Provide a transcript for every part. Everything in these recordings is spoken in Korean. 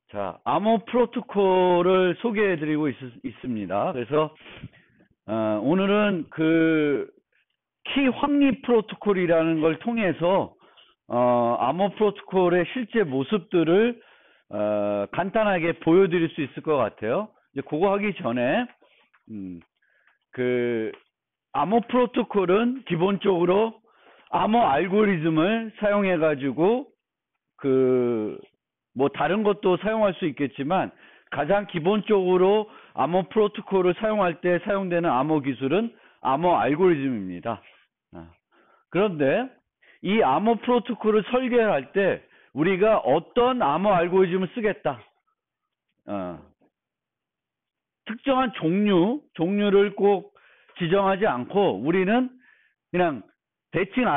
자, 암호 프로토콜을 소개해드리고 있습니다. 그래서 오늘은 그 키 확립 프로토콜이라는 걸 통해서 암호 프로토콜의 실제 모습들을 간단하게 보여드릴 수 있을 것 같아요. 이제 그거 하기 전에 그 암호 프로토콜은 기본적으로 암호 알고리즘을 사용해 가지고 뭐 다른 것도 사용할 수 있겠지만 가장 기본적으로 암호 프로토콜을 사용할 때 사용되는 암호 기술은 암호 알고리즘입니다. 그런데 이 암호 프로토콜을 설계할 때 우리가 어떤 암호 알고리즘을 쓰겠다. 특정한 종류를 꼭 지정하지 않고 우리는 그냥 대칭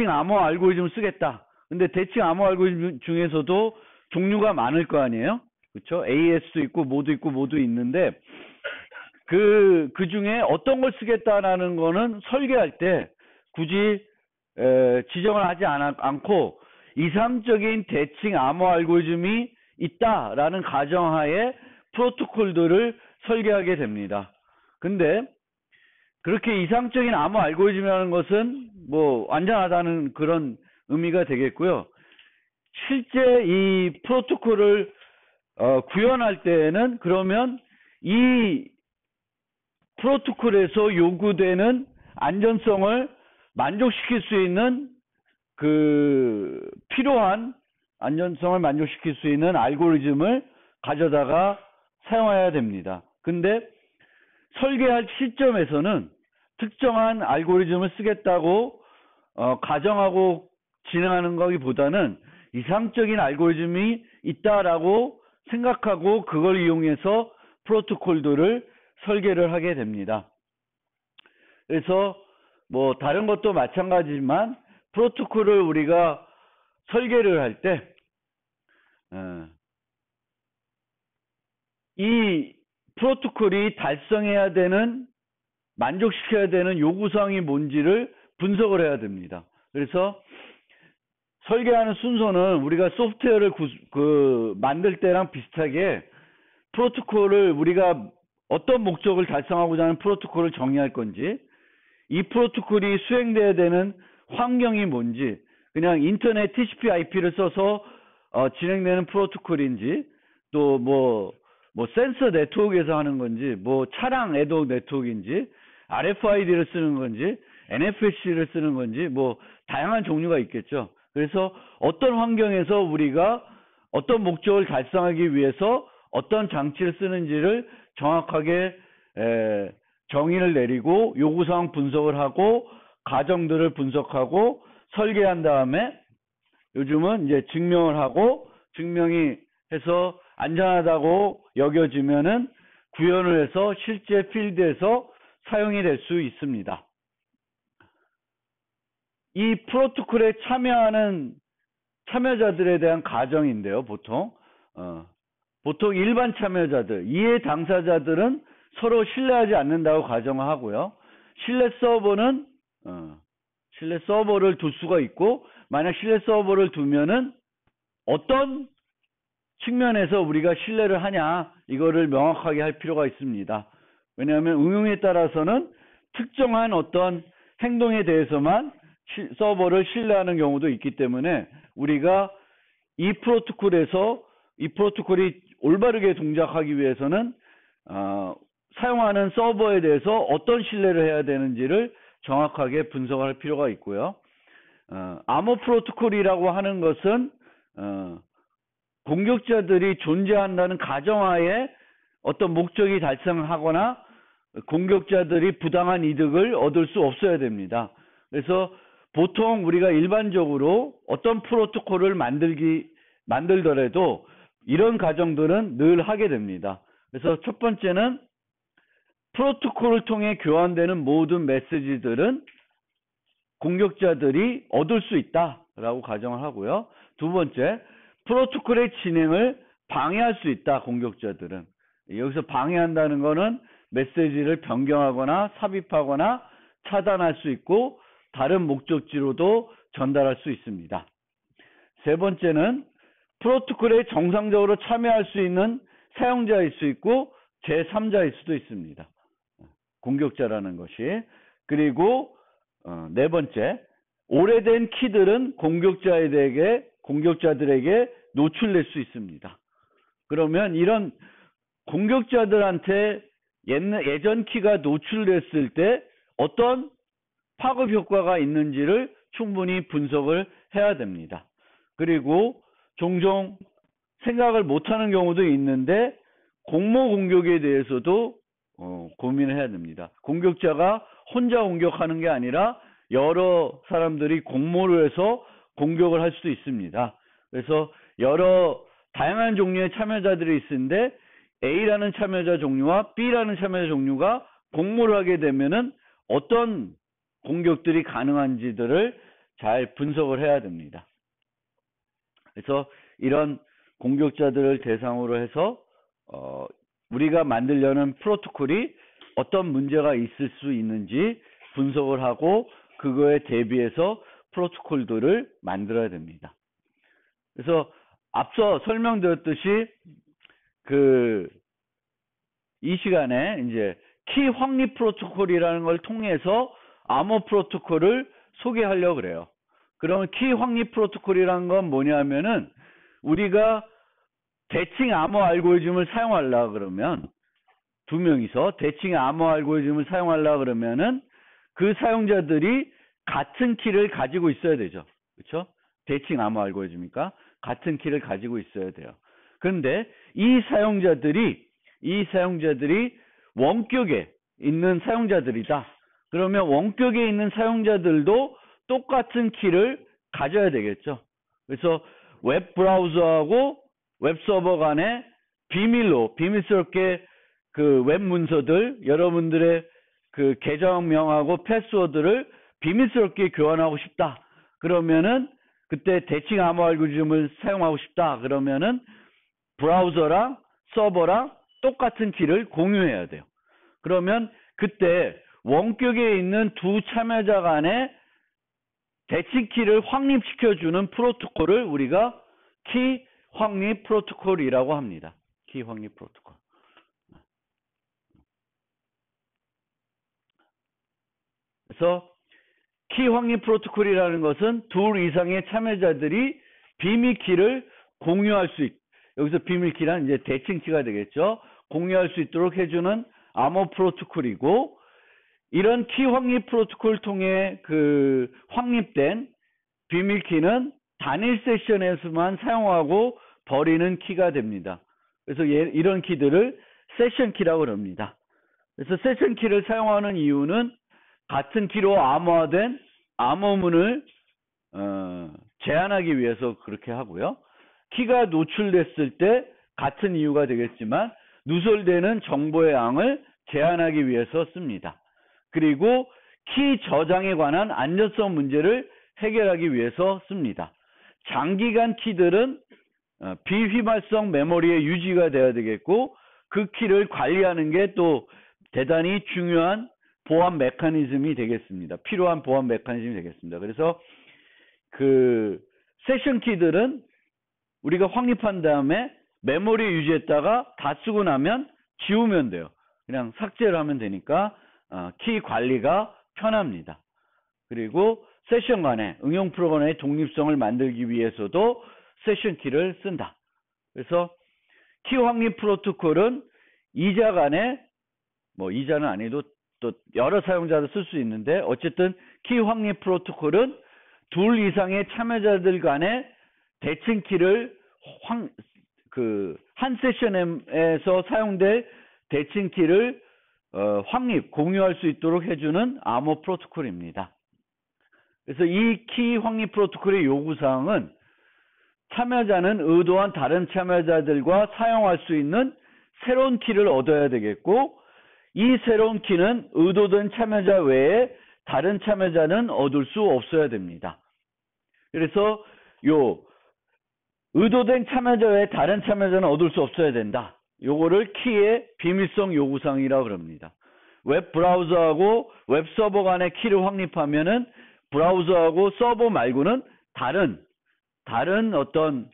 암호 알고리즘을 쓰겠다. 근데 대칭 암호 알고리즘 중에서도 종류가 많을 거 아니에요? 그렇죠? AS도 있고 모두 있는데 그 중에 어떤 걸 쓰겠다라는 거는 설계할 때 굳이 지정을 하지 않고 이상적인 대칭 암호 알고리즘이 있다라는 가정하에 프로토콜들을 설계하게 됩니다. 근데 그렇게 이상적인 암호 알고리즘이라는 것은 뭐 안전하다는 그런 의미가 되겠고요. 실제 이 프로토콜을 구현할 때에는 그러면 이 프로토콜에서 요구되는 안전성을 만족시킬 수 있는 필요한 안전성을 만족시킬 수 있는 알고리즘을 가져다가 사용해야 됩니다. 근데 설계할 시점에서는 특정한 알고리즘을 쓰겠다고 가정하고 진행하는 것보다는 이상적인 알고리즘이 있다라고 생각하고 그걸 이용해서 프로토콜들을 설계를 하게 됩니다. 그래서 뭐 다른 것도 마찬가지지만 프로토콜을 우리가 설계를 할 때 이 프로토콜이 달성해야 되는 만족시켜야 되는 요구사항이 뭔지를 분석을 해야 됩니다. 그래서 설계하는 순서는 우리가 소프트웨어를 만들 때랑 비슷하게 프로토콜을 우리가 어떤 목적을 달성하고자 하는 프로토콜을 정의할 건지, 이 프로토콜이 수행돼야 되는 환경이 뭔지, 그냥 인터넷 TCP IP를 써서 진행되는 프로토콜인지, 또 뭐 센서 네트워크에서 하는 건지, 뭐 차량 애도 네트워크인지, RFID를 쓰는 건지, NFC를 쓰는 건지, 뭐 다양한 종류가 있겠죠. 그래서 어떤 환경에서 우리가 어떤 목적을 달성하기 위해서 어떤 장치를 쓰는지를 정확하게 정의를 내리고 요구사항 분석을 하고 가정들을 분석하고 설계한 다음에 요즘은 이제 증명을 하고 증명이 해서 안전하다고 여겨지면은 구현을 해서 실제 필드에서 사용이 될 수 있습니다. 이 프로토콜에 참여하는 참여자들에 대한 가정인데요, 보통 일반 참여자들, 이해 당사자들은 서로 신뢰하지 않는다고 가정을 하고요. 신뢰 서버를 둘 수가 있고, 만약 신뢰 서버를 두면은 어떤 측면에서 우리가 신뢰를 하냐, 이거를 명확하게 할 필요가 있습니다. 왜냐하면 응용에 따라서는 특정한 어떤 행동에 대해서만 서버를 신뢰하는 경우도 있기 때문에 우리가 이 프로토콜이 올바르게 동작하기 위해서는 사용하는 서버에 대해서 어떤 신뢰를 해야 되는지를 정확하게 분석할 필요가 있고요. 암호 프로토콜이라고 하는 것은 공격자들이 존재한다는 가정하에 어떤 목적이 달성하거나 공격자들이 부당한 이득을 얻을 수 없어야 됩니다. 그래서 보통 우리가 일반적으로 어떤 프로토콜을 만들더라도 이런 가정들은 늘 하게 됩니다. 그래서 첫 번째는 프로토콜을 통해 교환되는 모든 메시지들은 공격자들이 얻을 수 있다라고 가정을 하고요. 두 번째, 프로토콜의 진행을 방해할 수 있다, 공격자들은. 여기서 방해한다는 거는 메시지를 변경하거나 삽입하거나 차단할 수 있고 다른 목적지로도 전달할 수 있습니다. 세 번째는 프로토콜에 정상적으로 참여할 수 있는 사용자일 수 있고 제3자일 수도 있습니다. 공격자라는 것이. 그리고 네 번째, 오래된 키들은 공격자들에게 노출될 수 있습니다. 그러면 이런 공격자들한테 예전 키가 노출됐을 때 어떤 파급 효과가 있는지를 충분히 분석을 해야 됩니다. 그리고 종종 생각을 못하는 경우도 있는데 공모 공격에 대해서도 고민을 해야 됩니다. 공격자가 혼자 공격하는 게 아니라 여러 사람들이 공모를 해서 공격을 할 수도 있습니다. 그래서 여러 다양한 종류의 참여자들이 있는데 A라는 참여자 종류와 B라는 참여자 종류가 공모를 하게 되면은 어떤 공격들이 가능한지들을 잘 분석을 해야 됩니다. 그래서 이런 공격자들을 대상으로 해서 우리가 만들려는 프로토콜이 어떤 문제가 있을 수 있는지 분석을 하고 그거에 대비해서 프로토콜들을 만들어야 됩니다. 그래서 앞서 설명드렸듯이 이 시간에 이제 키 확립 프로토콜이라는 걸 통해서 암호 프로토콜을 소개하려고 그래요. 그러면 키 확립 프로토콜이라는 건 뭐냐면은 우리가 대칭 암호 알고리즘을 사용하려고 그러면 두 명이서 대칭 암호 알고리즘을 사용하려고 그러면은 그 사용자들이 같은 키를 가지고 있어야 되죠. 그렇죠? 대칭 암호 알고리즘이니까 같은 키를 가지고 있어야 돼요. 그런데 이 사용자들이 원격에 있는 사용자들이다. 그러면 원격에 있는 사용자들도 똑같은 키를 가져야 되겠죠. 그래서 웹 브라우저하고 웹 서버 간에 비밀스럽게 그 웹 문서들, 여러분들의 그 계정명하고 패스워드를 비밀스럽게 교환하고 싶다. 그러면은 그때 대칭 암호 알고리즘을 사용하고 싶다. 그러면은 브라우저랑 서버랑 똑같은 키를 공유해야 돼요. 그러면 그때 원격에 있는 두 참여자 간에 대칭 키를 확립시켜주는 프로토콜을 우리가 키 확립 프로토콜이라고 합니다. 키 확립 프로토콜. 그래서 키 확립 프로토콜이라는 것은 둘 이상의 참여자들이 비밀키를 공유할 수 여기서 비밀키란 이제 대칭키가 되겠죠. 공유할 수 있도록 해주는 암호 프로토콜이고, 이런 키 확립 프로토콜을 통해 그 확립된 비밀키는 단일 세션에서만 사용하고 버리는 키가 됩니다. 그래서 이런 키들을 세션 키라고 합니다. 그래서 세션 키를 사용하는 이유는 같은 키로 암호화된 암호문을 제한하기 위해서 그렇게 하고요. 키가 노출됐을 때 같은 이유가 되겠지만 누설되는 정보의 양을 제한하기 위해서 씁니다. 그리고 키 저장에 관한 안전성 문제를 해결하기 위해서 씁니다. 장기간 키들은 비휘발성 메모리에 유지가 돼야 되겠고, 그 키를 관리하는 게 또 대단히 중요한 보안 메커니즘이 되겠습니다. 필요한 보안 메커니즘이 되겠습니다. 그래서 그 세션 키들은 우리가 확립한 다음에 메모리에 유지했다가 다 쓰고 나면 지우면 돼요. 그냥 삭제를 하면 되니까 키 관리가 편합니다. 그리고 세션 간에 응용 프로그램의 독립성을 만들기 위해서도 세션 키를 쓴다. 그래서 키 확립 프로토콜은 이자 간에 이자는 아니도 또 여러 사용자도 쓸 수 있는데, 어쨌든 키 확립 프로토콜은 둘 이상의 참여자들 간에 대칭 키를 한 세션에서 사용될 대칭 키를 공유할 수 있도록 해주는 암호 프로토콜입니다. 그래서 이 키 확립 프로토콜의 요구사항은 참여자는 의도한 다른 참여자들과 사용할 수 있는 새로운 키를 얻어야 되겠고, 이 새로운 키는 의도된 참여자 외에 다른 참여자는 얻을 수 없어야 됩니다. 그래서 의도된 참여자 외에 다른 참여자는 얻을 수 없어야 된다. 요거를 키의 비밀성 요구사항이라고 합니다. 웹 브라우저하고 웹 서버 간의 키를 확립하면은 브라우저하고 서버 말고는 다른 어떤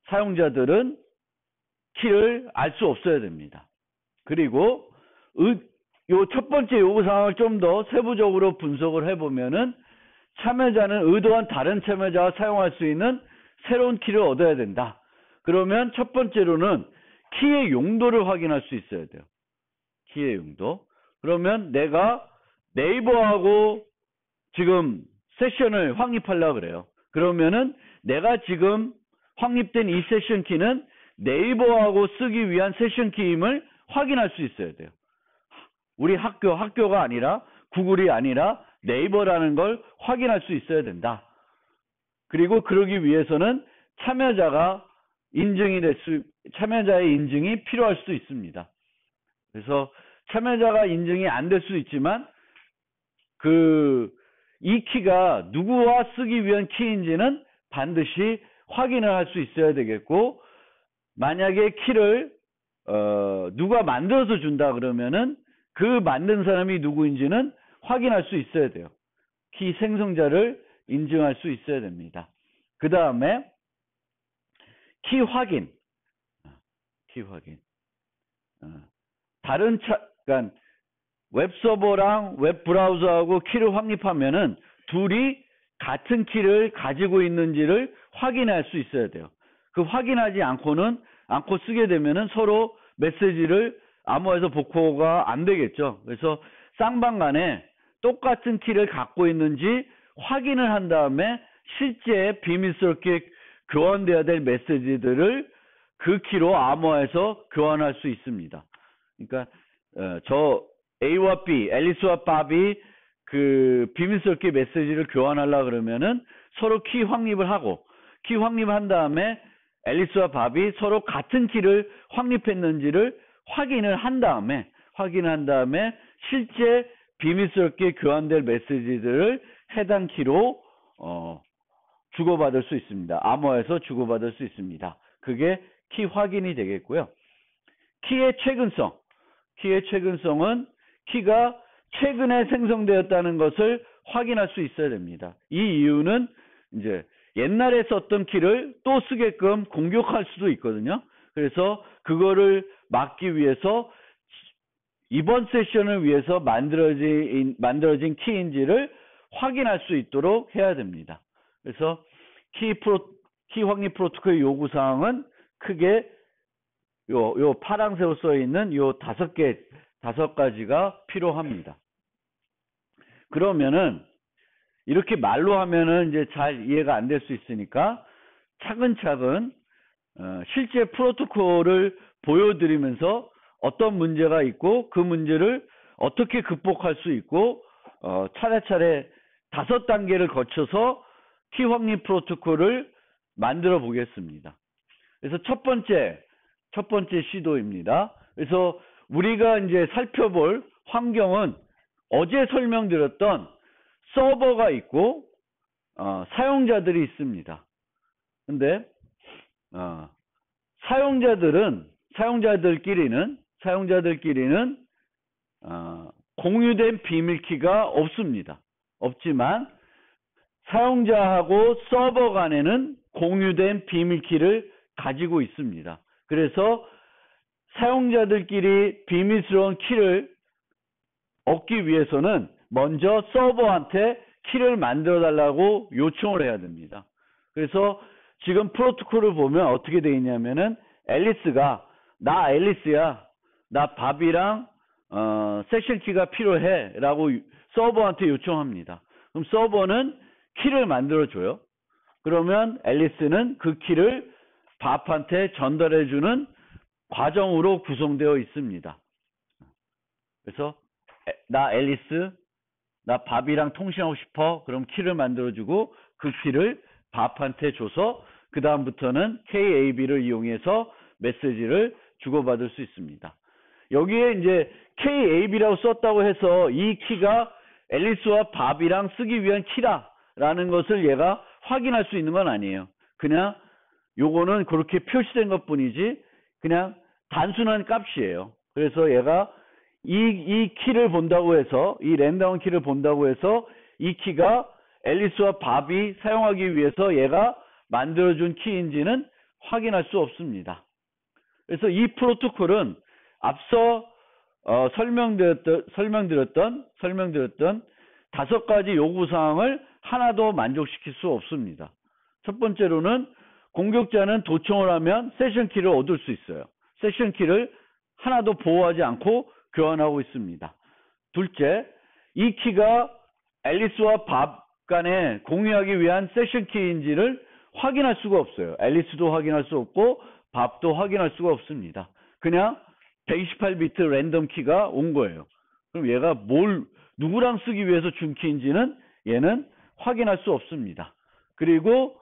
사용자들은 키를 알 수 없어야 됩니다. 그리고 요 첫 번째 요구사항을 좀 더 세부적으로 분석을 해보면은 참여자는 의도한 다른 참여자가 사용할 수 있는 새로운 키를 얻어야 된다. 그러면 첫 번째로는 키의 용도를 확인할 수 있어야 돼요. 키의 용도. 그러면 내가 네이버하고 지금 세션을 확립하려고 그래요. 그러면은 내가 지금 확립된 이 세션 키는 네이버하고 쓰기 위한 세션 키임을 확인할 수 있어야 돼요. 우리 학교가 아니라 구글이 아니라 네이버라는 걸 확인할 수 있어야 된다. 그리고 그러기 위해서는 참여자의 인증이 필요할 수도 있습니다. 그래서 참여자가 인증이 안 될 수도 있지만 이 키가 누구와 쓰기 위한 키인지는 반드시 확인을 할 수 있어야 되겠고, 만약에 키를 누가 만들어서 준다 그러면은 그 만든 사람이 누구인지는 확인할 수 있어야 돼요. 키 생성자를 인증할 수 있어야 됩니다. 그 다음에 키 확인. 그러니까 웹서버랑 웹브라우저하고 키를 확립하면은 둘이 같은 키를 가지고 있는지를 확인할 수 있어야 돼요. 그 확인하지 않고 쓰게 되면은 서로 메시지를 암호화해서 복호가 안 되겠죠. 그래서 쌍방간에 똑같은 키를 갖고 있는지 확인을 한 다음에 실제 비밀스럽게 교환돼야 될 메시지들을 그 키로 암호화해서 교환할 수 있습니다. 그러니까 저 A와 B, 앨리스와 밥이 그 비밀스럽게 메시지를 교환하려고 그러면은 서로 키 확립을 하고, 키 확립한 다음에 앨리스와 밥이 서로 같은 키를 확립했는지를 확인을 한 다음에 실제 비밀스럽게 교환될 메시지들을 해당 키로 주고받을 수 있습니다. 암호화해서 주고받을 수 있습니다. 그게 키 확인이 되겠고요. 키의 최근성은 키가 최근에 생성되었다는 것을 확인할 수 있어야 됩니다. 이 이유는 이제 옛날에 썼던 키를 또 쓰게끔 공격할 수도 있거든요. 그래서 그거를 막기 위해서 이번 세션을 위해서 만들어진 키인지를 확인할 수 있도록 해야 됩니다. 그래서 키 확립 프로토콜의 요구사항은 크게 요 파란색으로 써 있는 요 다섯 가지가 필요합니다. 그러면은 이렇게 말로 하면은 이제 잘 이해가 안 될 수 있으니까 차근차근 실제 프로토콜을 보여드리면서 어떤 문제가 있고 그 문제를 어떻게 극복할 수 있고 차례차례 5단계를 거쳐서 키 확립 프로토콜을 만들어 보겠습니다. 그래서 첫 번째 시도입니다. 그래서 우리가 이제 살펴볼 환경은 어제 설명드렸던 서버가 있고 사용자들이 있습니다. 근데 사용자들끼리는 공유된 비밀키가 없습니다. 없지만 사용자하고 서버 간에는 공유된 비밀키를 가지고 있습니다. 그래서 사용자들끼리 비밀스러운 키를 얻기 위해서는 먼저 서버한테 키를 만들어 달라고 요청을 해야 됩니다. 그래서 지금 프로토콜을 보면 어떻게 되어 있냐면은 앨리스가 나 앨리스야, 나 밥이랑 세션 키가 필요해 라고 서버한테 요청합니다. 그럼 서버는 키를 만들어 줘요. 그러면 앨리스는 그 키를 밥한테 전달해 주는 과정으로 구성되어 있습니다. 그래서 나 앨리스, 나 밥이랑 통신하고 싶어. 그럼 키를 만들어주고 그 키를 밥한테 줘서 그 다음부터는 KAB를 이용해서 메시지를 주고받을 수 있습니다. 여기에 이제 KAB라고 썼다고 해서 이 키가 앨리스와 밥이랑 쓰기 위한 키라라는 것을 얘가 확인할 수 있는 건 아니에요. 그냥 요거는 그렇게 표시된 것 뿐이지 그냥 단순한 값이에요. 그래서 얘가 이 키를 본다고 해서, 이 랜덤 키를 본다고 해서 이 키가 앨리스와 밥이 사용하기 위해서 얘가 만들어준 키인지는 확인할 수 없습니다. 그래서 이 프로토콜은 앞서 설명드렸던 5가지 요구사항을 하나도 만족시킬 수 없습니다. 첫 번째로는 공격자는 도청을 하면 세션 키를 얻을 수 있어요. 세션 키를 하나도 보호하지 않고 교환하고 있습니다. 둘째, 이 키가 앨리스와 밥 간에 공유하기 위한 세션 키인지를 확인할 수가 없어요. 앨리스도 확인할 수 없고 밥도 확인할 수가 없습니다. 그냥 128비트 랜덤 키가 온 거예요. 그럼 얘가 누구랑 쓰기 위해서 준 키인지는 얘는 확인할 수 없습니다. 그리고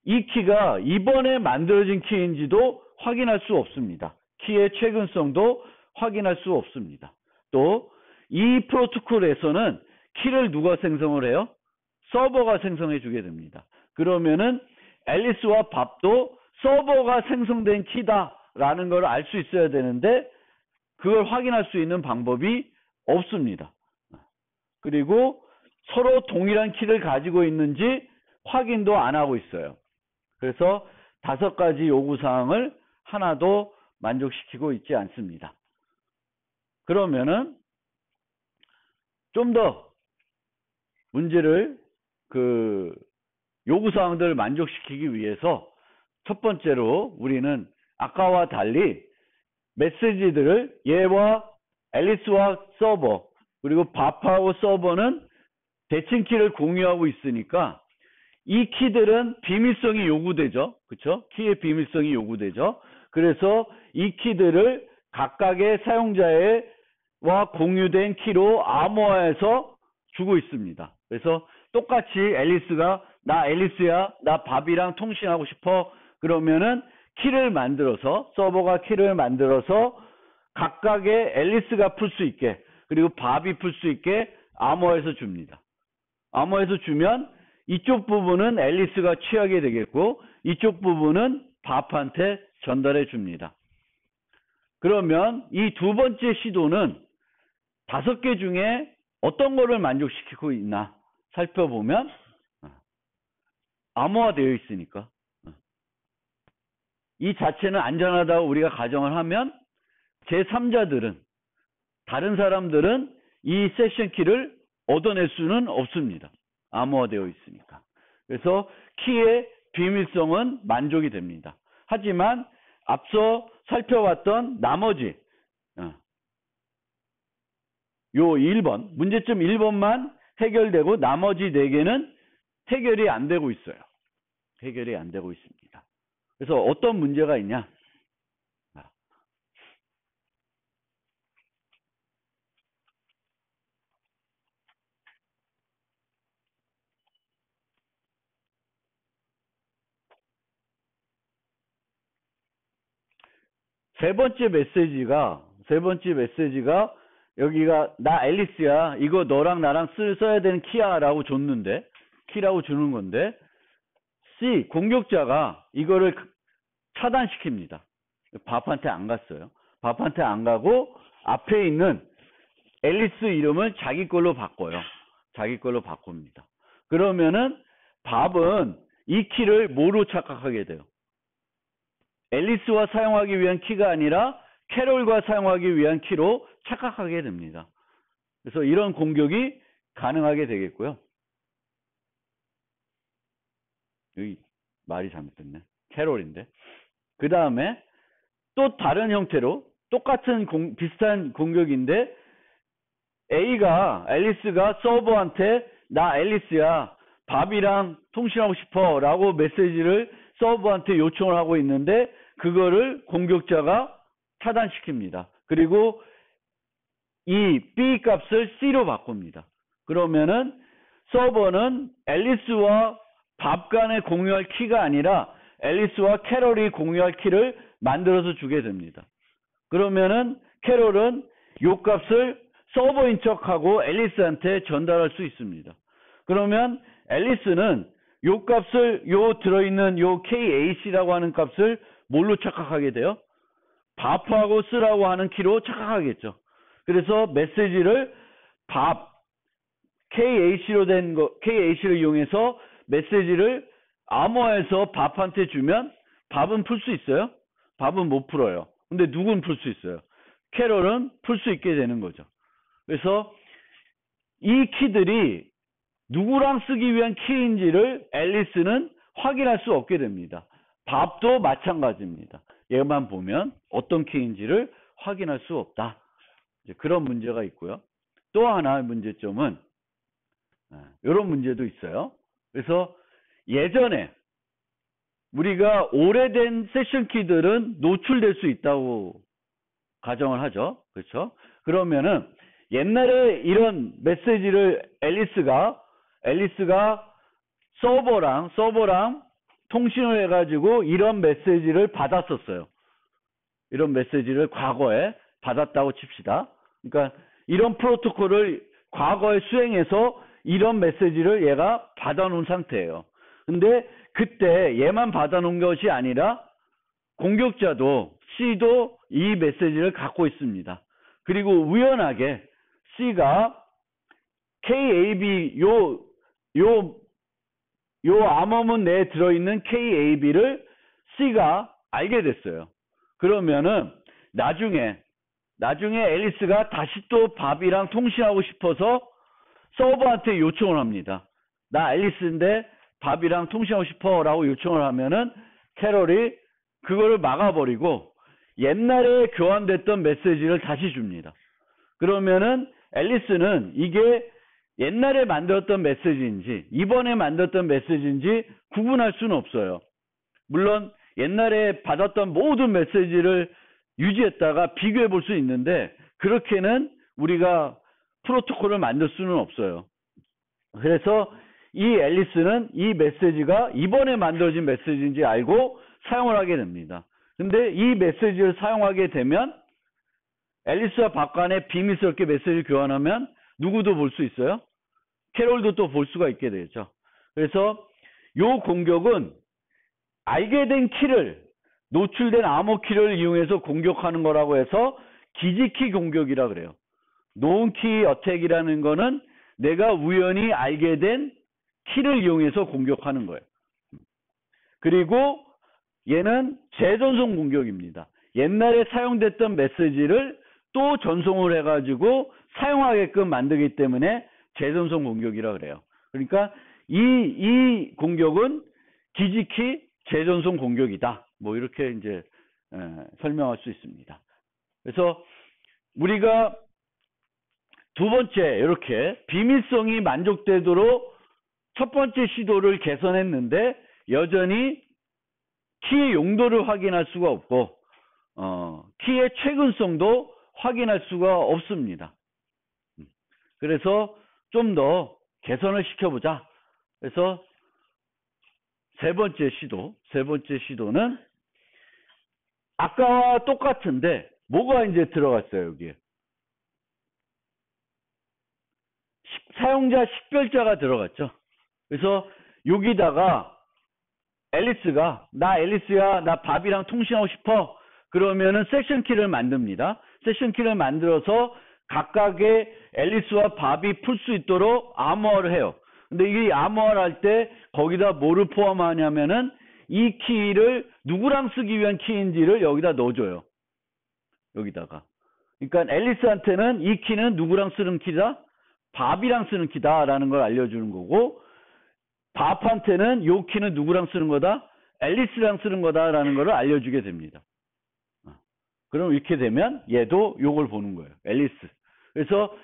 이 키가 이번에 만들어진 키인지도 확인할 수 없습니다. 키의 최근성도 확인할 수 없습니다. 또 이 프로토콜에서는 키를 누가 생성을 해요? 서버가 생성해 주게 됩니다. 그러면은 앨리스와 밥도 서버가 생성된 키다라는 걸 알 수 있어야 되는데 그걸 확인할 수 있는 방법이 없습니다. 그리고 서로 동일한 키를 가지고 있는지 확인도 안 하고 있어요. 그래서 5가지 요구사항을 하나도 만족시키고 있지 않습니다. 그러면은 좀 더 문제를 요구사항들을 만족시키기 위해서 첫 번째로 우리는 아까와 달리 메시지들을 얘와 앨리스와 서버 그리고 밥하고 서버는 대칭키를 공유하고 있으니까 이 키들은 비밀성이 요구되죠. 그렇죠? 키의 비밀성이 요구되죠. 그래서 이 키들을 각각의 사용자와 공유된 키로 암호화해서 주고 있습니다. 그래서 똑같이 앨리스가 나 앨리스야, 나 밥이랑 통신하고 싶어. 그러면은 키를 만들어서 서버가 키를 만들어서 각각의 앨리스가 풀 수 있게 그리고 밥이 풀 수 있게 암호해서 줍니다. 암호해서 주면 이쪽 부분은 앨리스가 취하게 되겠고 이쪽 부분은 밥한테 전달해 줍니다. 그러면 이 두 번째 시도는 5개 중에 어떤 거를 만족시키고 있나 살펴보면 암호화되어 있으니까 이 자체는 안전하다고 우리가 가정을 하면 제3자들은 다른 사람들은 이 세션 키를 얻어낼 수는 없습니다. 암호화되어 있으니까. 그래서 키의 비밀성은 만족이 됩니다. 하지만 앞서 살펴봤던 나머지 요 1번 문제점 1번만 해결되고 나머지 4개는 해결이 안 되고 있어요. 해결이 안 되고 있습니다. 그래서 어떤 문제가 있냐? 세 번째 메시지가 여기가 나 앨리스야 이거 너랑 나랑 써야 되는 키야 라고 줬는데 키라고 주는 건데 C 공격자가 이거를 차단시킵니다. 밥한테 안 갔어요. 밥한테 안 가고 앞에 있는 앨리스 이름을 자기 걸로 바꿔요. 자기 걸로 바꿉니다. 그러면은 밥은 이 키를 뭐로 착각하게 돼요? 앨리스와 사용하기 위한 키가 아니라 캐롤과 사용하기 위한 키로 착각하게 됩니다. 그래서 이런 공격이 가능하게 되겠고요. 여기 말이 잘못됐네. 캐롤인데. 그 다음에 또 다른 형태로 똑같은 비슷한 공격인데 앨리스가 서버한테 나 앨리스야 밥이랑 통신하고 싶어 라고 메시지를 서버한테 요청을 하고 있는데 그거를 공격자가 차단시킵니다. 그리고 이 B 값을 C로 바꿉니다. 그러면은 서버는 앨리스와 밥 간에 공유할 키가 아니라 앨리스와 캐롤이 공유할 키를 만들어서 주게 됩니다. 그러면은 캐롤은 요 값을 서버인 척하고 앨리스한테 전달할 수 있습니다. 그러면 앨리스는 요 값을 들어있는 요 KAC라고 하는 값을 뭘로 착각하게 돼요? 밥하고 쓰라고 하는 키로 착각하겠죠. 그래서 메시지를 KAC를 이용해서 메시지를 암호화해서 밥한테 주면 밥은 풀 수 있어요? 밥은 못 풀어요. 근데 누군 풀 수 있어요? 캐럴은 풀 수 있게 되는 거죠. 그래서 이 키들이 누구랑 쓰기 위한 키인지를 앨리스는 확인할 수 없게 됩니다. 밥도 마찬가지입니다. 얘만 보면 어떤 키인지를 확인할 수 없다. 이제 그런 문제가 있고요. 또 하나의 문제점은 이런 문제도 있어요. 그래서 예전에 우리가 오래된 세션 키들은 노출될 수 있다고 가정을 하죠. 그렇죠? 그러면은 옛날에 이런 메시지를 앨리스가 서버랑 통신을 해가지고 이런 메시지를 받았었어요. 이런 메시지를 과거에 받았다고 칩시다. 그러니까 이런 프로토콜을 과거에 수행해서 이런 메시지를 얘가 받아놓은 상태예요. 근데 그때 얘만 받아놓은 것이 아니라 공격자도 C도 이 메시지를 갖고 있습니다. 그리고 우연하게 C가 KAB 요 암호문 내에 들어있는 KAB를 C가 알게 됐어요. 그러면은 나중에 앨리스가 다시 또 밥이랑 통신하고 싶어서 서버한테 요청을 합니다. 나 앨리스인데 밥이랑 통신하고 싶어 라고 요청을 하면은 캐럴이 그거를 막아버리고 옛날에 교환됐던 메시지를 다시 줍니다. 그러면은 앨리스는 이게 옛날에 만들었던 메시지인지 이번에 만들었던 메시지인지 구분할 수는 없어요. 물론 옛날에 받았던 모든 메시지를 유지했다가 비교해 볼 수 있는데 그렇게는 우리가 프로토콜을 만들 수는 없어요. 그래서 이 앨리스는 이 메시지가 이번에 만들어진 메시지인지 알고 사용을 하게 됩니다. 근데 이 메시지를 사용하게 되면 앨리스와 밥 간에 비밀스럽게 메시지를 교환하면 누구도 볼 수 있어요? 캐롤도 또 볼 수가 있게 되죠. 그래서 이 공격은 알게 된 키를 노출된 암호 키를 이용해서 공격하는 거라고 해서 기지키 공격이라 그래요. 노운 키 어택이라는 거는 내가 우연히 알게 된 키를 이용해서 공격하는 거예요. 그리고 얘는 재전송 공격입니다. 옛날에 사용됐던 메시지를 또 전송을 해가지고 사용하게끔 만들기 때문에 재전송 공격이라 그래요. 그러니까 이 공격은 기지키 재전송 공격이다. 뭐 이렇게 이제 설명할 수 있습니다. 그래서 우리가 두 번째 이렇게 비밀성이 만족되도록 첫 번째 시도를 개선했는데 여전히 키의 용도를 확인할 수가 없고 키의 최근성도 확인할 수가 없습니다. 그래서 좀 더 개선을 시켜보자. 그래서 세 번째 시도는 아까와 똑같은데 뭐가 이제 들어갔어요, 여기에. 사용자 식별자가 들어갔죠. 그래서 여기다가 앨리스가 나 앨리스야, 나 밥이랑 통신하고 싶어. 그러면은 세션 키를 만듭니다. 세션 키를 만들어서 각각의 앨리스와 밥이 풀 수 있도록 암호화를 해요. 근데 이 암호화를 할 때 거기다 뭐를 포함하냐면은 이 키를 누구랑 쓰기 위한 키인지를 여기다 넣어줘요. 여기다가. 그러니까 앨리스한테는 이 키는 누구랑 쓰는 키다? 밥이랑 쓰는 키다라는 걸 알려주는 거고, 밥한테는 요 키는 누구랑 쓰는 거다? 앨리스랑 쓰는 거다라는 걸 알려주게 됩니다. 그럼 이렇게 되면 얘도 요걸 보는 거예요. 앨리스. 그래서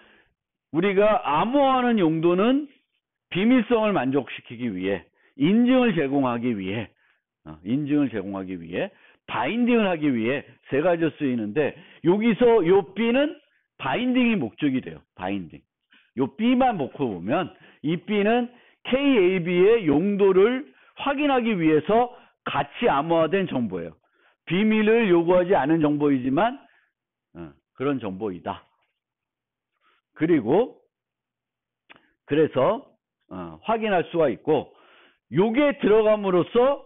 우리가 암호화하는 용도는 비밀성을 만족시키기 위해, 인증을 제공하기 위해, 바인딩을 하기 위해 세 가지로 쓰이는데, 여기서 요 B는 바인딩이 목적이 돼요. 바인딩. 요 B만 놓고 보면 이 B는 KAB의 용도를 확인하기 위해서 같이 암호화된 정보예요. 비밀을 요구하지 않은 정보이지만 그런 정보이다. 그리고 그래서 확인할 수가 있고, 요게 들어감으로써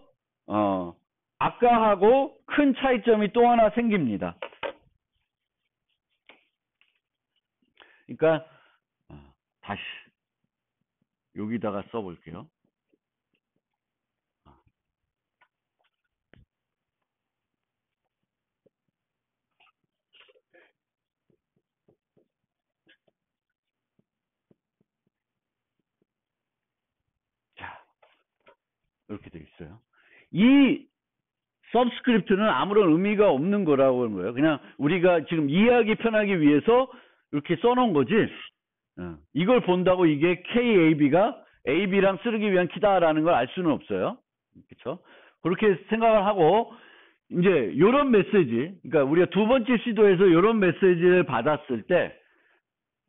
아까하고 큰 차이점이 또 하나 생깁니다. 그러니까 다시 여기다가 써볼게요. 이 서브스크립트는 아무런 의미가 없는 거라고 하는 거예요. 그냥 우리가 지금 이해하기 편하기 위해서 이렇게 써놓은 거지. 이걸 본다고 이게 KAB가 AB랑 쓰기 위한 키다라는 걸 알 수는 없어요. 그렇죠? 그렇게 생각을 하고 이제 이런 메시지, 그러니까 우리가 두 번째 시도에서 이런 메시지를 받았을 때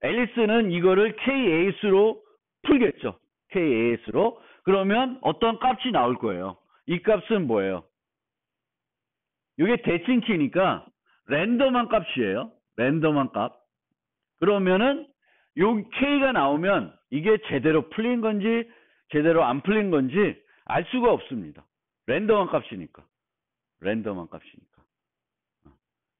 앨리스는 이거를 KAS로 풀겠죠. KAS로. 그러면 어떤 값이 나올 거예요. 이 값은 뭐예요? 이게 대칭 키니까 랜덤한 값이에요. 랜덤한 값. 그러면은 요 K가 나오면 이게 제대로 풀린 건지 제대로 안 풀린 건지 알 수가 없습니다. 랜덤한 값이니까. 랜덤한 값이니까.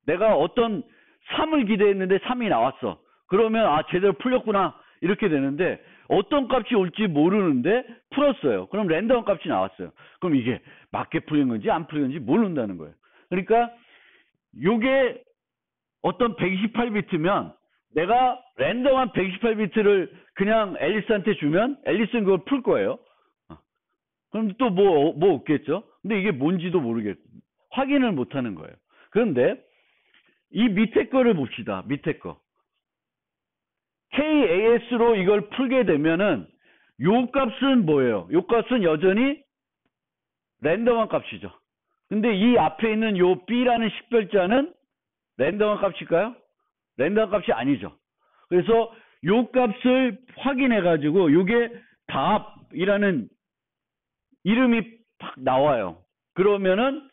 내가 어떤 3을 기대했는데 3이 나왔어. 그러면 아 제대로 풀렸구나 이렇게 되는데 어떤 값이 올지 모르는데 풀었어요. 그럼 랜덤 값이 나왔어요. 그럼 이게 맞게 풀린 건지 안 풀린 건지 모른다는 거예요. 그러니까 요게 어떤 128비트면 내가 랜덤한 128비트를 그냥 앨리스한테 주면 앨리스는 그걸 풀 거예요. 그럼 또 뭐 없겠죠? 근데 이게 뭔지도 모르겠고 확인을 못 하는 거예요. 그런데 이 밑에 거를 봅시다. 밑에 거. KAS로 이걸 풀게 되면은 요 값은 뭐예요? 요 값은 여전히 랜덤한 값이죠. 근데 이 앞에 있는 요 B라는 식별자는 랜덤한 값일까요? 랜덤한 값이 아니죠. 그래서 요 값을 확인해 가지고 요게 답이라는 이름이 팍 나와요. 그러면은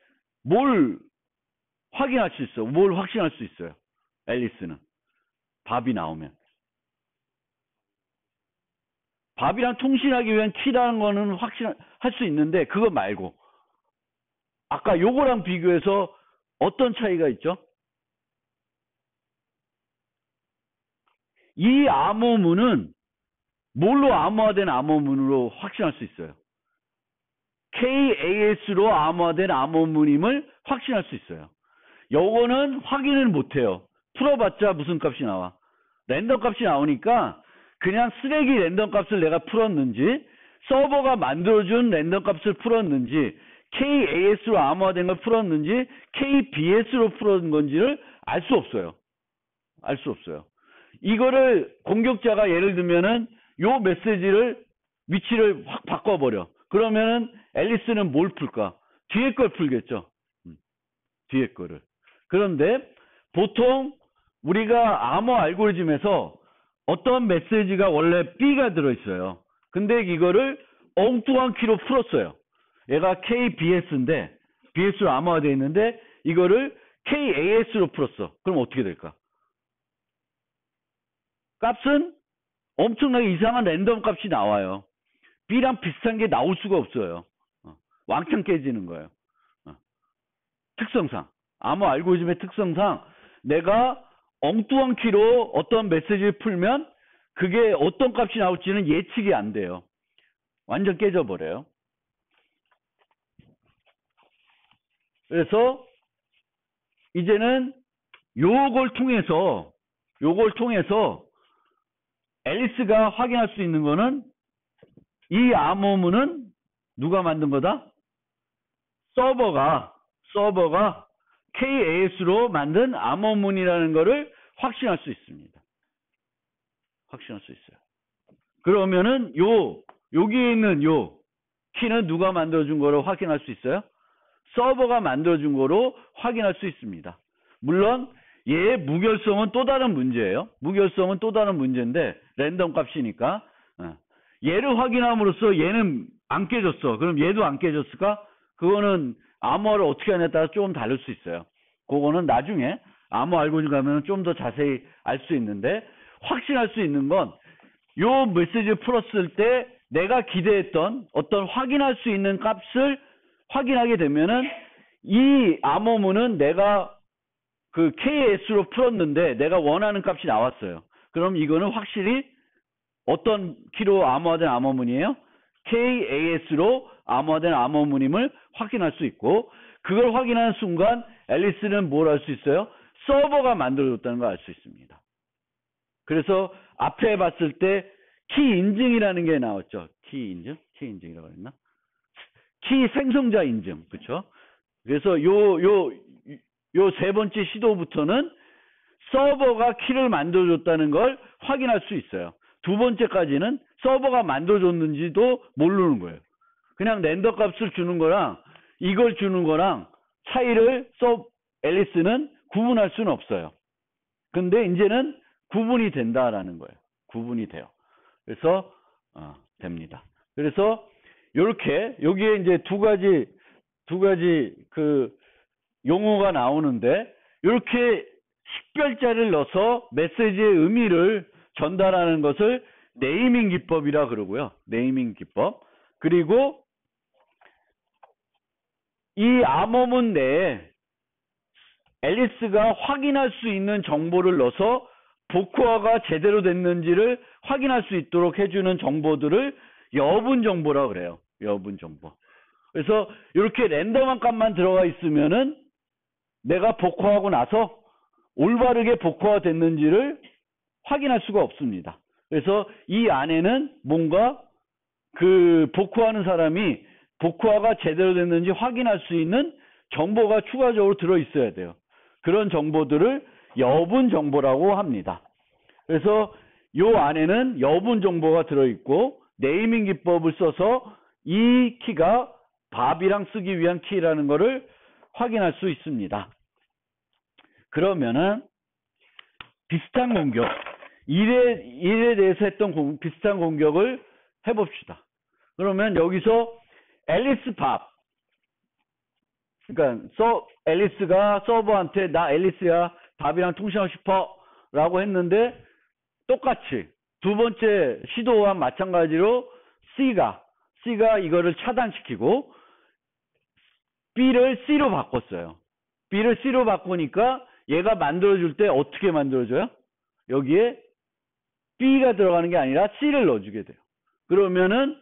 뭘 확인할 수 있어? 뭘 확신할 수 있어요? 앨리스는 답이 나오면 밥이랑 통신하기 위한 키라는 거는 확신할 수 있는데 그거 말고 아까 요거랑 비교해서 어떤 차이가 있죠? 이 암호문은 뭘로 암호화된 암호문으로 확신할 수 있어요? KAS로 암호화된 암호문임을 확신할 수 있어요. 요거는 확인을 못해요. 풀어봤자 무슨 값이 나와? 랜덤 값이 나오니까 그냥 쓰레기 랜덤 값을 내가 풀었는지 서버가 만들어준 랜덤 값을 풀었는지 KAS로 암호화된 걸 풀었는지 KBS로 풀은 건지를 알 수 없어요. 알 수 없어요. 이거를 공격자가 예를 들면은 요 메시지를 위치를 확 바꿔버려. 그러면은 앨리스는 뭘 풀까? 뒤에 걸 풀겠죠. 뒤에 거를. 그런데 보통 우리가 암호 알고리즘에서 어떤 메시지가 원래 B가 들어있어요. 근데 이거를 엉뚱한 키로 풀었어요. 얘가 KBS인데 BS로 암호화되어 있는데 이거를 KAS로 풀었어. 그럼 어떻게 될까? 값은 엄청나게 이상한 랜덤 값이 나와요. B랑 비슷한 게 나올 수가 없어요. 왕창 깨지는 거예요. 특성상. 암호 알고리즘의 특성상 내가 엉뚱한 키로 어떤 메시지를 풀면 그게 어떤 값이 나올지는 예측이 안 돼요. 완전 깨져버려요. 그래서 이제는 요걸 통해서 앨리스가 확인할 수 있는 거는 이 암호문은 누가 만든 거다? 서버가 KAS로 만든 암호문이라는 거를 확신할 수 있습니다. 확신할 수 있어요. 그러면은 여기에 있는 요 키는 누가 만들어준 거로 확인할 수 있어요? 서버가 만들어준 거로 확인할 수 있습니다. 물론 얘의 무결성은 또 다른 문제예요. 무결성은 또 다른 문제인데 랜덤 값이니까 얘를 확인함으로써 얘는 안 깨졌어. 그럼 얘도 안 깨졌을까? 그거는 암호를 어떻게 하냐에 따라 조금 다를 수 있어요. 그거는 나중에 암호 알고리즘 가면 좀 더 자세히 알 수 있는데 확신할 수 있는 건 요 메시지를 풀었을 때 내가 기대했던 어떤 확인할 수 있는 값을 확인하게 되면은 이 암호문은 내가 그 KS로 풀었는데 내가 원하는 값이 나왔어요. 그럼 이거는 확실히 어떤 키로 암호화된 암호문이에요? KAS로 암호화된 암호문임을 확인할 수 있고 그걸 확인하는 순간 앨리스는 뭘 할 수 있어요? 서버가 만들어졌다는 걸 알 수 있습니다. 그래서 앞에 봤을 때 키 인증이라는 게 나왔죠. 키 인증이라고 했나? 키 생성자 인증. 그쵸? 그래서 요 세 번째 시도부터는 서버가 키를 만들어줬다는 걸 확인할 수 있어요. 두 번째까지는 서버가 만들어줬는지도 모르는 거예요. 그냥 랜덤 값을 주는 거랑 이걸 주는 거랑 차이를 앨리스는 구분할 수는 없어요. 근데 이제는 구분이 된다라는 거예요. 구분이 돼요. 그래서 됩니다. 그래서 이렇게 여기에 이제 두 가지 그 용어가 나오는데 이렇게 식별자를 넣어서 메시지의 의미를 전달하는 것을 네이밍 기법이라 그러고요. 네이밍 기법. 그리고 이 암호문 내에 앨리스가 확인할 수 있는 정보를 넣어서 복호화가 제대로 됐는지를 확인할 수 있도록 해주는 정보들을 여분 정보라 그래요. 여분 정보. 그래서 이렇게 랜덤한 값만 들어가 있으면은 내가 복호하고 나서 올바르게 복호화 됐는지를 확인할 수가 없습니다. 그래서 이 안에는 뭔가 그 복호하는 사람이 복호화가 제대로 됐는지 확인할 수 있는 정보가 추가적으로 들어 있어야 돼요. 그런 정보들을 여분 정보라고 합니다. 그래서 이 안에는 여분 정보가 들어 있고 네이밍 기법을 써서 이 키가 밥이랑 쓰기 위한 키라는 것을 확인할 수 있습니다. 그러면은 비슷한 공격, 일에 대해서 했던 비슷한 공격을 해봅시다. 그러면 여기서 앨리스 밥, 그러니까 앨리스가 서버한테 나 앨리스야 밥이랑 통신하고 싶어 라고 했는데 똑같이 두 번째 시도와 마찬가지로 C가 이거를 차단시키고 B를 C로 바꿨어요. B를 C로 바꾸니까 얘가 만들어줄 때 어떻게 만들어줘요? 여기에 B가 들어가는 게 아니라 C를 넣어주게 돼요. 그러면은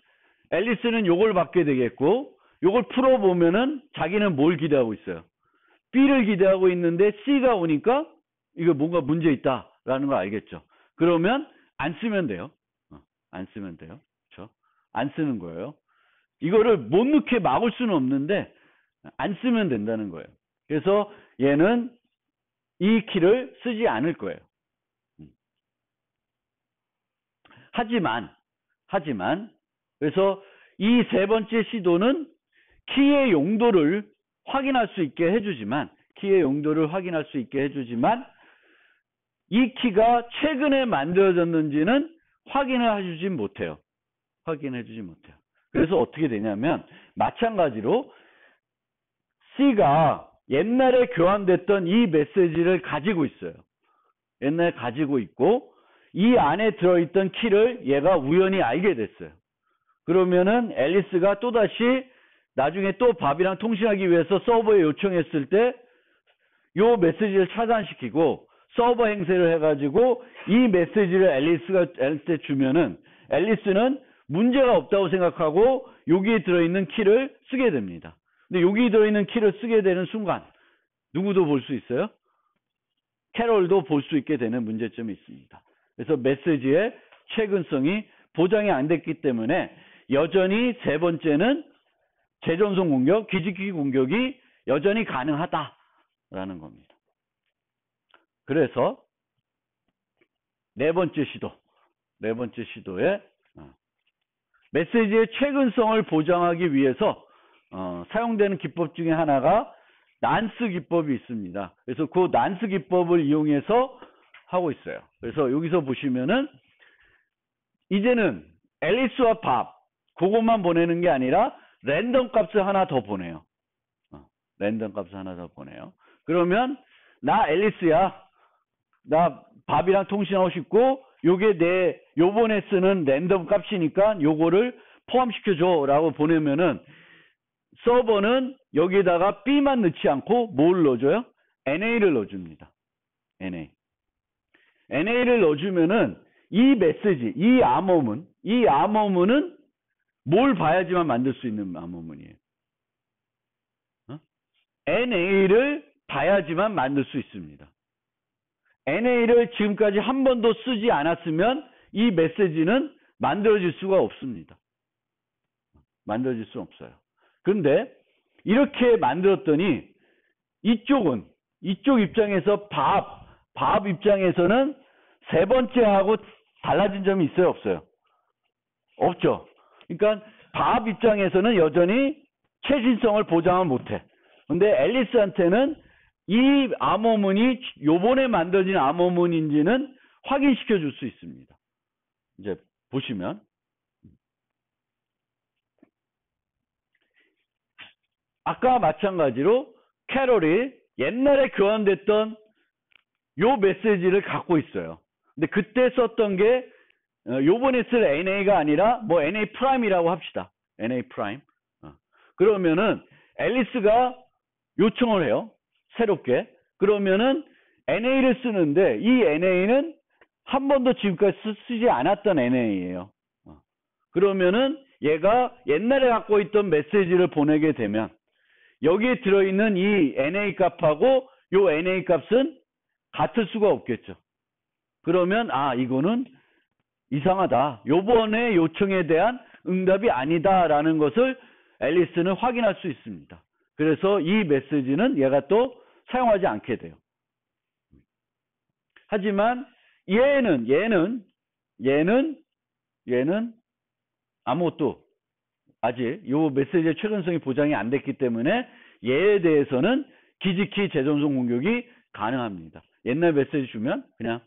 앨리스는 요걸 받게 되겠고 요걸 풀어보면은 자기는 뭘 기대하고 있어요? B를 기대하고 있는데 C가 오니까 이거 뭔가 문제 있다라는 걸 알겠죠. 그러면 안 쓰면 돼요. 안 쓰면 돼요. 그렇죠? 안 쓰는 거예요. 이거를 못 넣게 막을 수는 없는데 안 쓰면 된다는 거예요. 그래서 얘는 이 키를 쓰지 않을 거예요. 하지만 그래서 이 세 번째 시도는 키의 용도를 확인할 수 있게 해주지만 이 키가 최근에 만들어졌는지는 확인해주지 못해요. 그래서 어떻게 되냐면 마찬가지로 C가 옛날에 교환됐던 이 메시지를 가지고 있어요. 옛날에 가지고 있고 이 안에 들어있던 키를 얘가 우연히 알게 됐어요. 그러면은 앨리스가 또다시 나중에 또 밥이랑 통신하기 위해서 서버에 요청했을 때 요 메시지를 차단시키고 서버 행세를 해가지고 이 메시지를 앨리스한테 주면은 앨리스는 문제가 없다고 생각하고 여기에 들어있는 키를 쓰게 됩니다. 근데 여기 들어있는 키를 쓰게 되는 순간 누구도 볼 수 있어요? 캐롤도 볼 수 있게 되는 문제점이 있습니다. 그래서 메시지의 최근성이 보장이 안 됐기 때문에 여전히 세 번째는 재전송 공격, 기지키 공격이 여전히 가능하다라는 겁니다. 그래서 네 번째 시도에 메시지의 최근성을 보장하기 위해서 사용되는 기법 중에 하나가 난스 기법이 있습니다. 그래서 그 난스 기법을 이용해서 하고 있어요. 그래서 여기서 보시면은 이제는 앨리스와 밥 그것만 보내는 게 아니라 랜덤 값을 하나 더 보내요. 그러면 나 앨리스야. 나 밥이랑 통신하고 싶고 요게 요번에 쓰는 랜덤 값이니까 요거를 포함시켜줘 라고 보내면은 서버는 여기다가 B만 넣지 않고 뭘 넣어줘요? NA를 넣어줍니다. NA를 넣어주면은 이 메시지, 이 암호문은 뭘 봐야지만 만들 수 있는 암호문이에요. NA를 봐야지만 만들 수 있습니다. NA를 지금까지 한 번도 쓰지 않았으면 이 메시지는 만들어질 수가 없습니다. 만들어질 수 없어요. 그런데 이렇게 만들었더니 이쪽 입장에서 밥 입장에서는 세 번째하고 달라진 점이 있어요, 없어요? 없죠. 그러니까 밥 입장에서는 여전히 최신성을 보장을 못해. 근데 앨리스한테는 이 암호문이 요번에 만들어진 암호문인지는 확인시켜 줄 수 있습니다. 이제 보시면 아까 마찬가지로 캐롤이 옛날에 교환됐던 요 메시지를 갖고 있어요. 근데 그때 썼던 게 요번에 쓸 NA가 아니라 뭐 NA 프라임이라고 합시다. NA 프라임. 그러면은 앨리스가 요청을 해요. 새롭게. 그러면은 NA를 쓰는데 이 NA는 한 번도 지금까지 쓰지 않았던 NA예요. 그러면은 얘가 옛날에 갖고 있던 메시지를 보내게 되면 여기에 들어있는 이 NA 값하고 요 NA 값은 같을 수가 없겠죠. 그러면 이거는 이상하다. 요번에 요청에 대한 응답이 아니다라는 것을 앨리스는 확인할 수 있습니다. 그래서 이 메시지는 얘가 또 사용하지 않게 돼요. 하지만 얘는 아무것도 아직 요 메시지의 최근성이 보장이 안 됐기 때문에 얘에 대해서는 기지키 재전송 공격이 가능합니다. 옛날 메시지 주면 그냥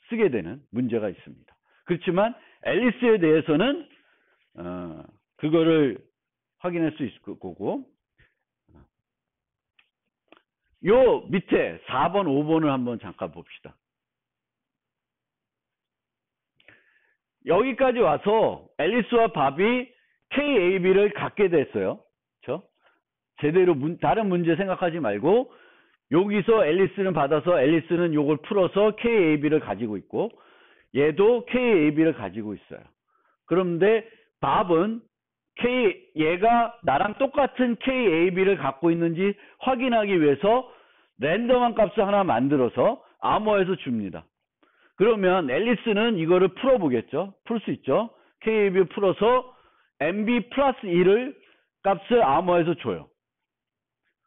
쓰게 되는 문제가 있습니다. 그렇지만 앨리스에 대해서는 그거를 확인할 수 있을 거고, 요 밑에 4번, 5번을 한번 잠깐 봅시다. 여기까지 와서 앨리스와 밥이 KAB를 갖게 됐어요. 그렇죠? 제대로 다른 문제 생각하지 말고 여기서 앨리스는 받아서 앨리스는 요걸 풀어서 KAB를 가지고 있고 얘도 KAB를 가지고 있어요. 그런데 밥은 얘가 나랑 똑같은 KAB를 갖고 있는지 확인하기 위해서 랜덤한 값을 하나 만들어서 암호에서 줍니다. 그러면 앨리스는 이거를 풀어보겠죠. 풀 수 있죠. KAB를 풀어서 MB 플러스 1을 값을 암호에서 줘요.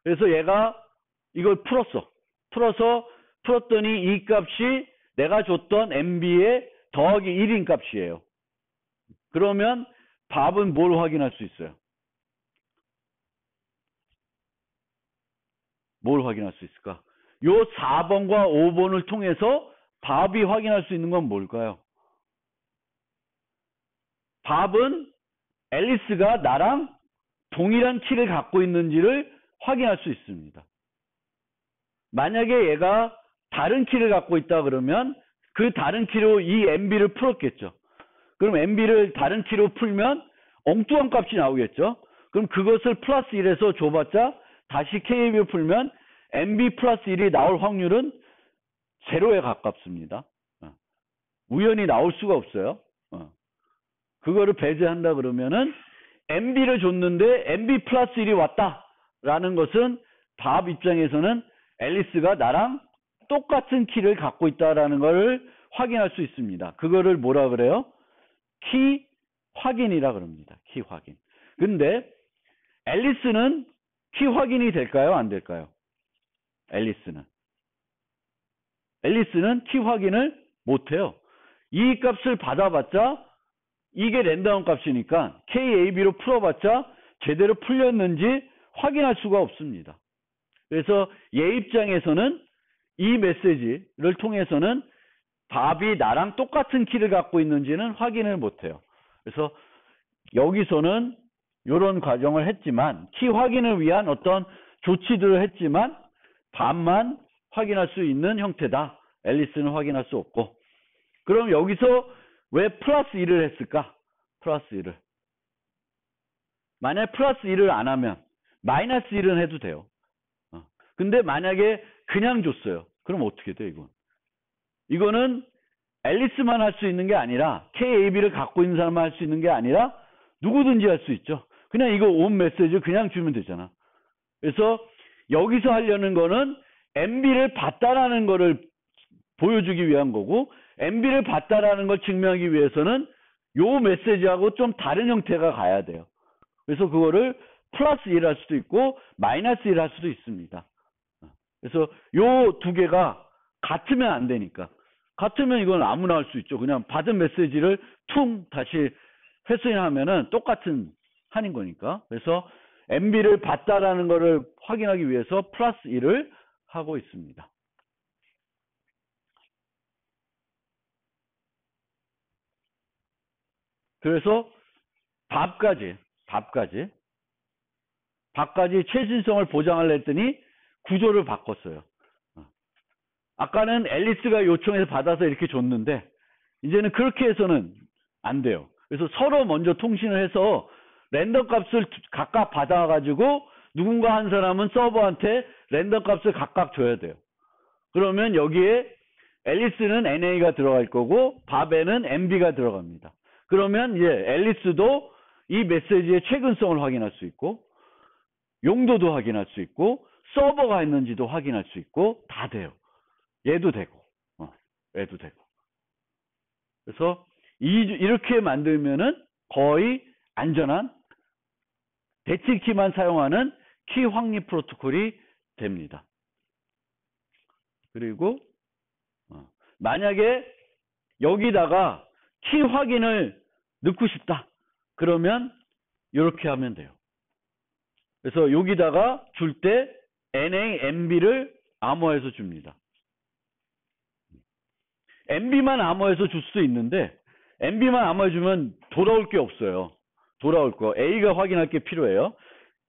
그래서 얘가 이걸 풀었더니 이 값이 내가 줬던 MB에 더하기 1인 값이에요. 그러면 밥은 뭘 확인할 수 있어요? 뭘 확인할 수 있을까? 요 4번과 5번을 통해서 밥이 확인할 수 있는 건 뭘까요? 밥은 앨리스가 나랑 동일한 키를 갖고 있는지를 확인할 수 있습니다. 만약에 얘가 다른 키를 갖고 있다 그러면 그 다른 키로 이 MB를 풀었겠죠. 그럼 MB를 다른 키로 풀면 엉뚱한 값이 나오겠죠. 그럼 그것을 플러스 1에서 줘봤자 다시 KAB를 풀면 MB 플러스 1이 나올 확률은 제로에 가깝습니다. 우연히 나올 수가 없어요. 그거를 배제한다 그러면은 MB를 줬는데 MB 플러스 1이 왔다라는 것은 밥 입장에서는 앨리스가 나랑 똑같은 키를 갖고 있다라는 걸 확인할 수 있습니다. 그거를 뭐라 그래요? 키 확인이라 그럽니다. 키 확인. 근데 앨리스는 키 확인이 될까요? 안 될까요? 앨리스는 키 확인을 못해요. 이 값을 받아봤자 이게 랜덤 값이니까 KAB로 풀어봤자 제대로 풀렸는지 확인할 수가 없습니다. 그래서 얘 입장에서는 이 메시지를 통해서는 밥이 나랑 똑같은 키를 갖고 있는지는 확인을 못해요. 그래서 여기서는 이런 과정을 했지만 키 확인을 위한 어떤 조치들을 했지만 밥만 확인할 수 있는 형태다. 앨리스는 확인할 수 없고. 그럼 여기서 왜 플러스 1을 했을까? 플러스 1을. 만약 플러스 1을 안 하면 마이너스 1은 해도 돼요. 근데 만약에 그냥 줬어요. 그럼 어떻게 돼 이건? 이거는 앨리스만 할 수 있는 게 아니라 KAB를 갖고 있는 사람만 할 수 있는 게 아니라 누구든지 할 수 있죠. 그냥 이거 온 메시지 그냥 주면 되잖아. 그래서 여기서 하려는 거는 MB를 봤다라는 거를 보여주기 위한 거고 MB를 봤다라는 걸 증명하기 위해서는 요 메시지하고 좀 다른 형태가 가야 돼요. 그래서 그거를 플러스 1 할 수도 있고 마이너스 1 할 수도 있습니다. 그래서 요 두 개가 같으면 안 되니까. 같으면 이건 아무나 할 수 있죠. 그냥 받은 메시지를 퉁 다시 회수하면은 똑같은 한인 거니까. 그래서 MB를 받다라는 거를 확인하기 위해서 플러스 1을 하고 있습니다. 그래서 답까지 최신성을 보장하려 했더니 구조를 바꿨어요. 아까는 앨리스가 요청해서 받아서 이렇게 줬는데 이제는 그렇게 해서는 안 돼요. 그래서 서로 먼저 통신을 해서 랜덤 값을 각각 받아가지고 누군가 한 사람은 서버한테 랜덤 값을 각각 줘야 돼요. 그러면 여기에 앨리스는 NA가 들어갈 거고 밥에는 MB가 들어갑니다. 그러면 이제 앨리스도 이 메시지의 최근성을 확인할 수 있고 용도도 확인할 수 있고 서버가 있는지도 확인할 수 있고 다 돼요. 얘도 되고 얘도 되고. 그래서 이렇게 만들면은 거의 안전한 대칭키만 사용하는 키 확립 프로토콜이 됩니다. 그리고 만약에 여기다가 키 확인을 넣고 싶다. 그러면 이렇게 하면 돼요. 그래서 여기다가 줄 때 NA, MB를 암호해서 줍니다. MB만 암호해서 줄 수도 있는데 MB만 암호해주면 돌아올 게 없어요. 돌아올 거. A가 확인할 게 필요해요.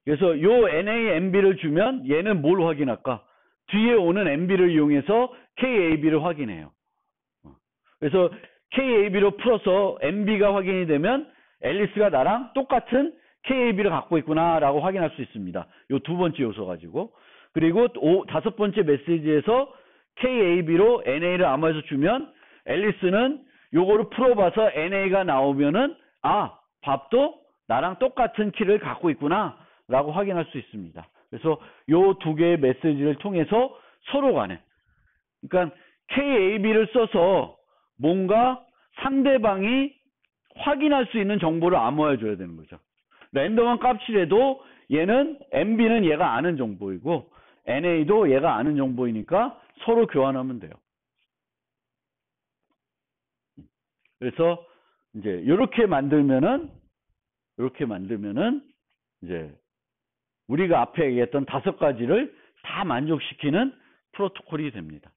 그래서 요 NA, MB를 주면 얘는 뭘 확인할까? 뒤에 오는 MB를 이용해서 KAB를 확인해요. 그래서 KAB로 풀어서 MB가 확인이 되면 앨리스가 나랑 똑같은 KAB를 갖고 있구나 라고 확인할 수 있습니다. 요 두 번째 요소 가지고. 그리고 다섯 번째 메시지에서 KAB로 NA를 암호해서 주면 앨리스는 요거를 풀어봐서 NA가 나오면은 밥도 나랑 똑같은 키를 갖고 있구나 라고 확인할 수 있습니다. 그래서 요 두 개의 메시지를 통해서 서로 간에 그러니까 KAB를 써서 뭔가 상대방이 확인할 수 있는 정보를 암호해 줘야 되는 거죠. 랜덤한 값이라도 얘는 MB는 얘가 아는 정보이고 NA도 얘가 아는 정보이니까 서로 교환하면 돼요. 그래서 이제 이렇게 만들면은 이제 우리가 앞에 얘기했던 5가지를 다 만족시키는 프로토콜이 됩니다.